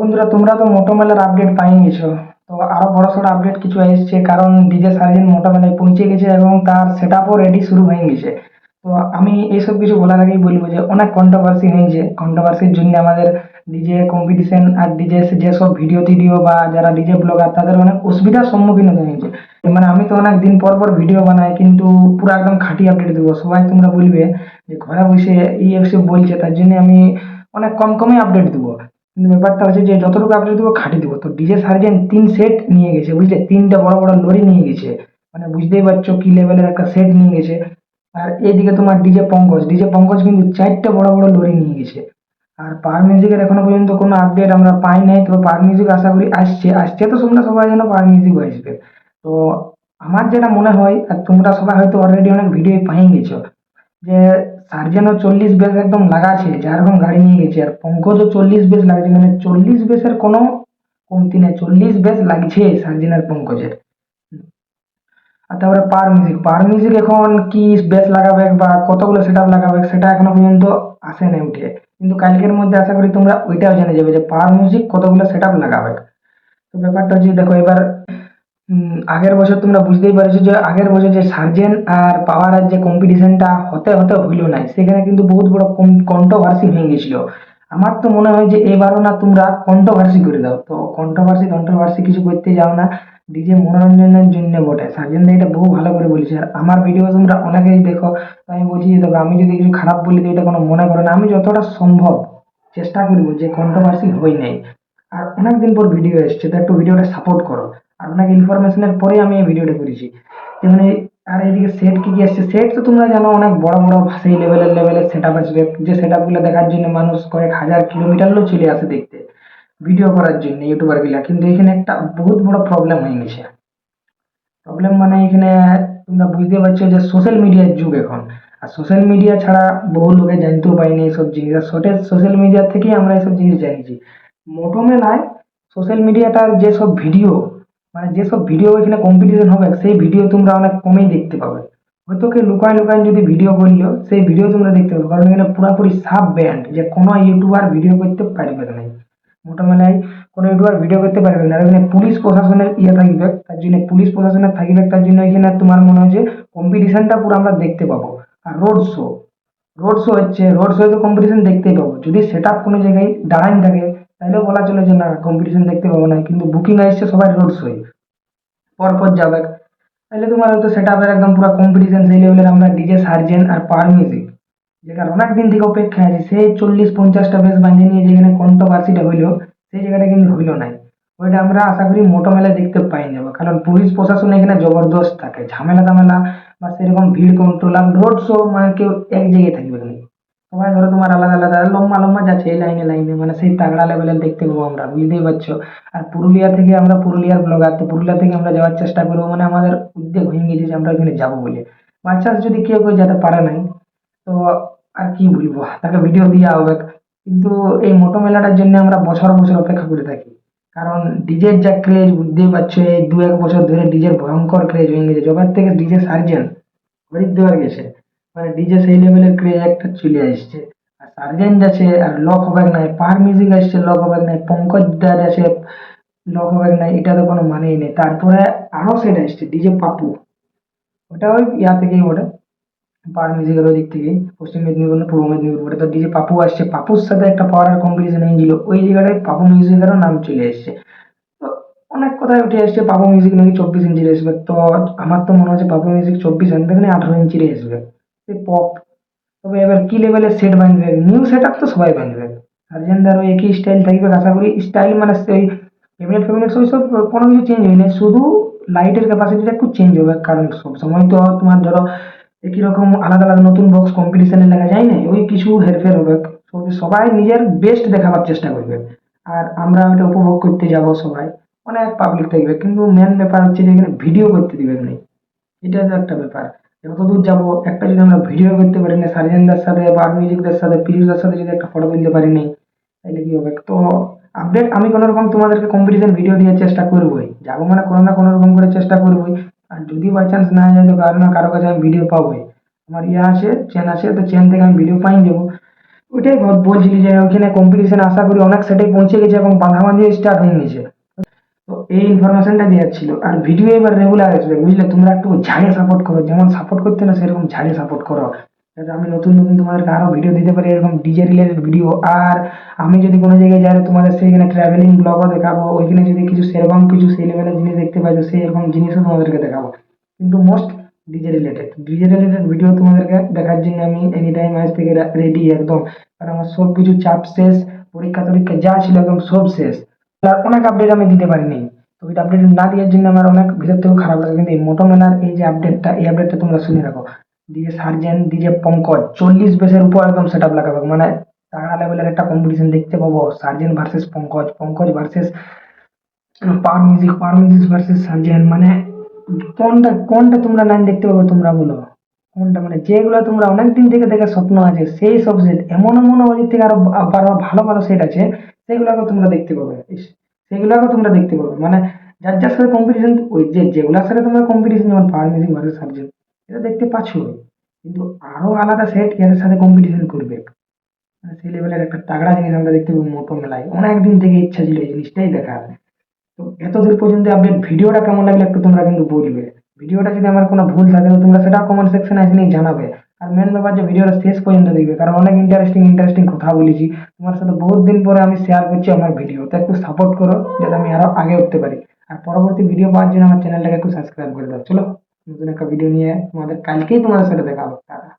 বন্ধুরা, তোমরা তো মোটো মেলার আপডেট পাই গেছো। তো আরো বড়সড় আপডেট কিছু এসেছে, কারণ ডিজে সার্জেন মোটো মেলায় পৌঁছে গেছে এবং তার সেট আপও রেডি শুরু হয়ে গেছে। তো আমি এইসব কিছু বলার আগেই বলবো যে অনেক কন্ট্রোভার্সি হয়েছে। কন্ট্রোভার্সির জন্য আমাদের ডিজে কম্পিটিশন আর ডিজে যেসব ভিডিও টিডিও বা যারা ডিজে ব্লগার তাদের অনেক অসুবিধার সম্মুখীন হতে হয়েছে। মানে আমি তো অনেক দিন পর পর ভিডিও বানাই, কিন্তু পুরো একদম খাঁটি আপডেট দেবো। সবাই তোমরা বলবে যে ঘরে বসে এই এসব বলছে, তার জন্য আমি অনেক কম কমই আপডেট দেবো। কিন্তু ব্যাপারটা হচ্ছে যে যতটুকু আপডেট দেবো খাঁটি দেবো। তো ডিজে সার্জেন 3 সেট নিয়ে গেছে, বুঝলে, 3টা বড় বড় লরি নিয়ে গেছে। মানে বুঝতেই পারছো কি লেভেলের একটা সেট নিয়ে গেছে। আর এইদিকে তোমার ডিজে পঙ্কজ কিন্তু 4টা বড় বড় লরি নিয়ে গেছে। আর পাওয়ার মিউজিকের এখনো পর্যন্ত কোনো আপডেট আমরা পাই নাই, তবে পাওয়ার মিউজিক আশা করি আসছে আসছে তো তোমরা সবাই জানো পাওয়ার মিউজিক আসবে। তো আমার যেটা মনে হয়, আর তোমরা সবাই হয়তো অলরেডি অনেক ভিডিও পাই গেছো, যে সার্জেনও 40 বেস একদম লাগাছে, যেরকম গাড়ি নিয়ে গেছে, আর পঙ্কজও 40 বেস লাগছে। মানে 40 বেসের কোনো কমতি নেই, 40 বেস লাগছে সার্জেন আর পঙ্কজের। আর তারপরে পাওয়ার মিউজিক এখন কি বেস লাগাবে বা কতগুলো সেট আপ লাগাবে সেটা এখনো পর্যন্ত আসে নাই উঠে। কিন্তু কালকের মধ্যে আশা করি তোমরা ওইটাও জেনে যাবে যে পাওয়ার মিউজিক কতগুলো সেট আপ লাগাবে। তো ব্যাপারটা হচ্ছে, দেখো এবার আগের বছর তোমরা বুঝতেই পারছো যে আগের বছর যে সার্জেন আর পাওয়ারের যে কম্পিটিশনটা হতে হতে হইল নাই, সেখানে কিন্তু বহুত বড় কন্ট্রোভার্সি হয়ে গেছিল। আমার তো মনে হয় যে এবারও না তোমরা কন্ট্রোভার্সি করে দাও। তো কন্ট্রোভার্সি কিছু করতে যাও না, ডিজে মনোরঞ্জনের জন্য বটে। সার্জেন দা এটা বহু ভালো করে বলেছে, আর আমার ভিডিও তোমরা অনেকেই দেখো। তো আমি বলছি যে দেখো, আমি যদি কিছু খারাপ বলি তো এটা কোনো মনে করো না। আমি যতটা সম্ভব চেষ্টা করবো যে কন্ট্রোভার্সি হই নাই। আর অনেকদিন পর ভিডিও এসছে, তো একটু ভিডিওটা সাপোর্ট করো। আর অনেক ইনফরমেশনের পরে আমি এই ভিডিওটা করেছি। তেমনি আর এদিকে সেট কি কি আসছে, সেট তো তোমরা জানো অনেক বড় বড় সেই লেভেলের সেট আপ আসবে, যে সেট আপ গুলো দেখার জন্য মানুষ কয়েক হাজার কিলোমিটারও চলে আসে দেখতে, ভিডিও করার জন্য ইউটিউবার গুলা। কিন্তু এখানে একটা বহুত বড় প্রবলেম হয়ে গেছে। প্রবলেম মানে এখানে তোমরা বুঝতে পারছো যে সোশ্যাল মিডিয়ার যুগ এখন। আর সোশ্যাল মিডিয়া ছাড়া বহু লোকে জানতেও পারিনি এইসব জিনিস, আর সোশ্যাল মিডিয়া থেকেই আমরা এইসব জিনিস জানিছি। মোটো মেলায় সোশ্যাল মিডিয়াটার যেসব ভিডিও, মানে যেসব ভিডিও এখানে কম্পিটিশন হবে, সেই ভিডিও তোমরা অনেক কমেই দেখতে পাবে। হয়তো কেউ লুকায় লুকায় যদি ভিডিও করলেও সেই ভিডিও তোমরা দেখতে পাবে, কারণ এখানে পুরোপুরি সাব ব্যান্ড, যে কোনো ইউটিউবার ভিডিও করতে পারবে না। মোটো মেলায় কোনো ইউটিউবার ভিডিও করতে পারবে না। আর এখানে পুলিশ প্রশাসনের ইয়ে থাকবে, তার জন্য পুলিশ প্রশাসনের থাকবে, তার জন্য এখানে তোমার মনে হয় যে কম্পিটিশনটা পুরো আমরা দেখতে পাবো। আর রোড শো হচ্ছে, রোড শো তো কম্পিটিশন দেখতেই পাবো। যদি সেট আপ কোনো জায়গায় দাঁড়ান থাকে তাহলেও বলা চলে যে না, কম্পিটিশন দেখতে পাবো না, কিন্তু বুকিং আসছে সবাই রোড শোয়, পরপর যাবে। তাহলে তোমার হয়তো সেট আপের একদম পুরো কম্পিটিশন সেই লেভেলের আমরা ডিজে সার্জেন আর পাওয়ার মিউজিক, যেটা অনেক দিন থেকে অপেক্ষা আছে, সেই 40-50টা বেশ বাঁধিয়ে নিয়ে যেখানে কন্ট্রোভার্সিটা হইলো, সেই জায়গাটা কিন্তু হইলো নাই। ওইটা আমরা আশা করি মোটো মেলায় দেখতে পাই যাবো, কারণ পুলিশ প্রশাসন এখানে জবরদস্ত থাকে, ঝামেলা টামেলা বা সেরকম ভিড় কন্ট্রোল। আর রোড শো মানে কেউ এক জায়গায় থাকবে না, সবাই ধরো তোমার আলাদা আলাদা লম্বা লম্বা যাচ্ছে এই লাইনে লাইনে, মানে সেই তাগড়া লেভেলের দেখতে পাবো আমরা, বুঝতেই পারছো। আর পুরুলিয়া থেকে আমরা পুরুলিয়ার ব্লগার, তো পুরুলিয়া থেকে আমরা যাওয়ার চেষ্টা করবো, মানে আমাদের উদ্যোগ হয়ে গেছে যে আমরা ওখানে যাবো বলে। বাচ্চা যদি কেউ কেউ যেতে পারে নাই, তো আর কি বলবো, তাকে ভিডিও দেওয়া হবে। কিন্তু এই মোটো মেলাটার জন্য আমরা বছর বছর অপেক্ষা করে থাকি, কারণ ডিজের যা ক্রেজ, বুঝতেই পারছো, এই 1-2 বছর ধরে ডিজের ভয়ঙ্কর ক্রেজ হয়ে গেছে। জবার থেকে ডিজে সার্জেন হরিদ্বার গেছে, মানে ডিজে সেই লেভেলের ক্রেজ একটা চলে আসছে। আর সার্জেন্ট আছে, আর লক হবে নাই, পার মিউজিক আসছে, লক হবে নাই, পঙ্কজ দাস আছে, লক হবে নাই, এটা তো কোনো মানেই নেই। তারপরে আরো সেট আসছে ডিজে পাপু, ওটা ওই ইয়া থেকেই ওঠে, পাওয়ার মিউজিকের ওই দিক থেকেই, পশ্চিম মেদিনীপুর না পূর্ব মেদিনীপুর বলে। তো ডিজে পাপু আসছে, পাপুর সাথে একটা পাওয়ার কম্পিটিশন হয়েছিল, ওই জায়গাটায় পাপু মিউজিকেরও নাম চলে এসছে। তো অনেক কথাই উঠে আসছে পাপু মিউজিক নাকি 24 ইঞ্চির আসবে। তো আমার তো মনে হচ্ছে পাপু মিউজিক 24 আনবে না, 18 ইঞ্চির আসবে, পপ। তবে এবার কি লেভেলের সেট বাঁধবে, নিউ সেট আপ তো সবাই বাঁধবে। সার্জেনদার ওই একই স্টাইল থাকবে আশা করি, স্টাইল মানে সেই ক্যাবিনেট ফ্যাবিনেট ওই সব কোনো কিছু চেঞ্জ হয়নি, শুধু লাইটের ক্যাপাসিটিটা একটু চেঞ্জ হবে। কারণ সব সময় তো তোমার ধরো একই রকম আলাদা আলাদা নতুন বক্স কম্পিটিশনে লেখা যায় না, ওই কিছু হেরফের হবে। সবাই নিজের বেস্ট দেখাবার চেষ্টা করবে, আর আমরা ওটা উপভোগ করতে যাব সবাই। অনেক পাবলিক থাকবে, কিন্তু মেন ব্যাপার হচ্ছে যে এখানে ভিডিও করতে দিবে না, এটা তো একটা ব্যাপার। যতদূর যাবো, একটা যদি আমরা ভিডিও করতে পারি না সার্জেনদের সাথে বা মিউজিকদের সাথে পিউষদের সাথে যদি একটা ফটো তুলতে পারি নাই, তাহলে কি হবে? তো আপডেট আমি কোনো রকম তোমাদেরকে কম্পিটিশন ভিডিও দেওয়ার চেষ্টা করবোই, যাবো মানে কোনো না কোনো রকম করে চেষ্টা করবোই। আর যদি বাই চান্স না যায় তো কারো না কারো কাছে আমি ভিডিও পাবোই। আমার ইয়ে আছে, চেন আছে, তো চেন থেকে আমি ভিডিও পাই যাবো। ওইটাই বলছিলি যে ওইখানে কম্পিটিশন আশা করি অনেক সেটাই পৌঁছে গেছে এবং বাঁধাবাঁধি স্টার্ট হয়ে গেছে। তো এই ইনফরমেশনটা দেওয়ার ছিল। আর ভিডিও এবার রেগুলার আসবে, বুঝলে? তোমরা একটু ঝাড়ে সাপোর্ট করো, যেমন সাপোর্ট করতে না সেরকম ঝাড়ে সাপোর্ট করো, যাতে আমি নতুন নতুন তোমাদেরকে আরো ভিডিও দিতে পারি, এরকম ডিজে রিলেটেড ভিডিও। আর আমি যদি কোনো জায়গায় যাই তোমাদের সেইখানে ট্রাভেলিং ব্লগও দেখাবো, ওইখানে যদি কিছু সেরকম কিছু সেই লেভেলের জিনিস দেখতে পাই তো সেই এরকম জিনিসও তোমাদেরকে দেখাবো, কিন্তু মোস্ট ডিজে রিলেটেড ভিডিও তোমাদেরকে দেখার জন্য আমি এনি টাইম আজ থেকে রেডি একদম। কারণ আমার সব কিছু চাপ শেষ, পরীক্ষা টরীক্ষা যা ছিল একদম সব শেষ। আর অনেক আপডেট আমি দিতে পারিনি, তো ওই আপডেট না দেওয়ার জন্য আমার অনেক ভিতর থেকে খারাপ লাগে। কিন্তু এই মোটো মেলার এই যে আপডেটটা, এই আপডেটটা তোমরা শুনে রাখো। ডিজে সার্জেন, ডিজে পঙ্কজ 40 বেসের উপর একদম সেট আপ লাগাবে, মানে তাগড়া লেভেলের একটা কম্পিটিশন দেখতে পাবো। সার্জেন versus Pankaj, Pankaj versus power music versus সার্জেন, মানে কোনটা কোনটা তোমরা লাইন দেখতে পাবে তোমরা বলো? কোনটা মানে যেগুলো তোমরা অনেকদিন থেকে দেখে স্বপ্ন আছে সেই সব সেট, এমন এমন ওদিক থেকে আরো আরো ভালো ভালো সেট আছে, সেগুলোকে তোমরা দেখতে পাবে। সেগুলোকে তোমরা দেখতে পাবে, মানে যার যার সাথে কম্পিটিশন, ওই যে যেগুলোর সাথে তোমরা কম্পিটিশন, যেমন পাওয়ার মিউজিক ভার্সেস সার্জেন, এটা দেখতে পাচ্ছ, কিন্তু আরো আলাদা সেট এর সাথে কম্পিটিশন করবে। মানে সেই লেভেলের একটা তাগড়া জিনিস আমরা দেখতে পাবো মোটো মেলায়। অনেকদিন থেকে ইচ্ছা ছিল এই জিনিসটাই দেখার। তো এতদূর পর্যন্ত আপডেট ভিডিওটা কেমন লাগলো একটু তোমরা কিন্তু বলবে। ভিডিওটা যদি আমার কোনো ভুল থাকে তো তোমরা সেটা কমেন্ট সেকশনে এসে নিয়ে জানাবে। আর মেন ব্যাপার যে ভিডিওটা শেষ পর্যন্ত দেখবে, কারণ অনেক ইন্টারেস্টিং ইন্টারেস্টিং কথা বলেছি তোমার সাথে, বহুত দিন পরে আমি শেয়ার করছি আমার ভিডিও, তো একটু সাপোর্ট করো যাতে আমি আরো আগে উঠতে পারি। আর পরবর্তী ভিডিও পাওয়ার জন্য আমার চ্যানেলটাকে একটু সাবস্ক্রাইব করে দাও। চলো নতুন একটা ভিডিও নিয়ে তোমাদের কালকেই তোমাদের সাথে দেখা হবে। টাটা।